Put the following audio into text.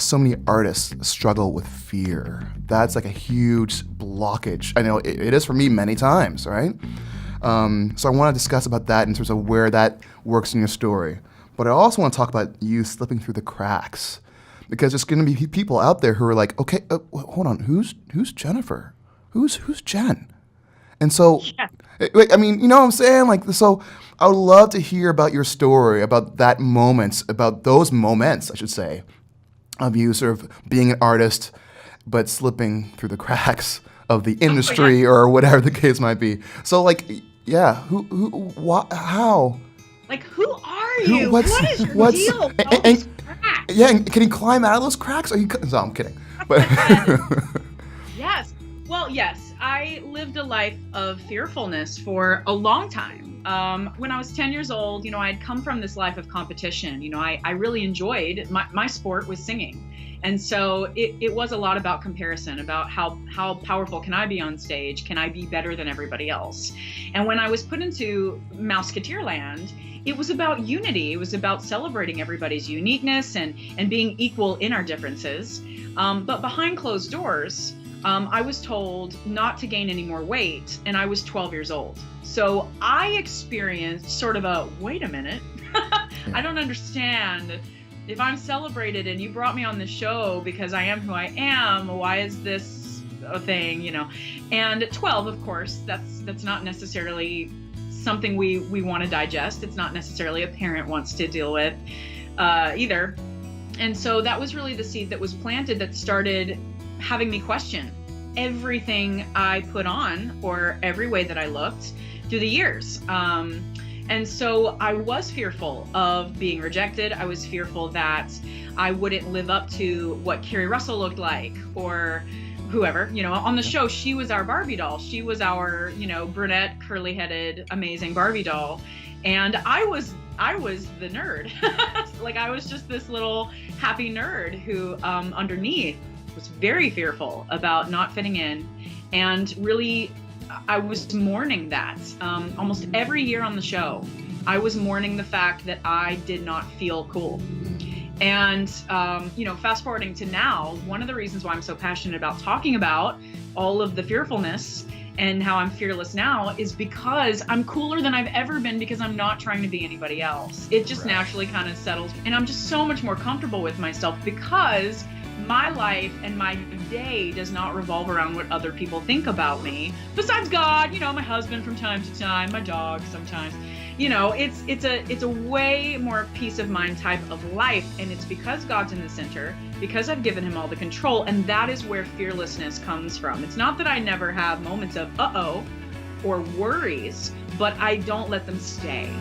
so many artists struggle with fear. That's like a huge blockage. I know it is for me many times, right? So I want to discuss about that in terms of where that works in your story. But I also want to talk about you slipping through the cracks, because there's going to be people out there who are like, okay, hold on, who's Jennifer? Who's Jen? And so, I mean, you know what I'm saying? Like, so I would love to hear about your story, about that moment, about those moments, I should say, of you sort of being an artist, but slipping through the cracks of the industry or whatever the case might be. So, like, yeah, how? Like, who are you? What is your deal? Yeah, and can he climb out of those cracks? No, I'm kidding. But Yes. Well, yes. I lived a life of fearfulness for a long time. When I was 10 years old, I had come from this life of competition. I really enjoyed, my sport was singing. And so it was a lot about comparison, about how powerful can I be on stage? Can I be better than everybody else? And when I was put into Mouseketeer land, it was about unity. It was about celebrating everybody's uniqueness and being equal in our differences. But behind closed doors, I was told not to gain any more weight, and I was 12 years old. So I experienced sort of a, wait a minute, I don't understand. If I'm celebrated and you brought me on the show because I am who I am, why is this a thing, And at 12, of course, that's not necessarily something we want to digest. It's not necessarily a parent wants to deal with either. And so that was really the seed that was planted that started having me question everything I put on or every way that I looked through the years. And so I was fearful of being rejected. I was fearful that I wouldn't live up to what Carrie Russell looked like or whoever, on the show. She was our Barbie doll. She was our, brunette, curly-headed, amazing Barbie doll. And I was the nerd. Like, I was just this little happy nerd who underneath was very fearful about not fitting in. And really, I was mourning that. Almost every year on the show, I was mourning the fact that I did not feel cool. And, fast forwarding to now, one of the reasons why I'm so passionate about talking about all of the fearfulness and how I'm fearless now is because I'm cooler than I've ever been, because I'm not trying to be anybody else. It just naturally kind of settles. And I'm just so much more comfortable with myself because my life and my day does not revolve around what other people think about me. Besides God, my husband from time to time, my dog sometimes. It's a way more peace of mind type of life, and it's because God's in the center, because I've given him all the control, and that is where fearlessness comes from. It's not that I never have moments of uh-oh or worries, but I don't let them stay.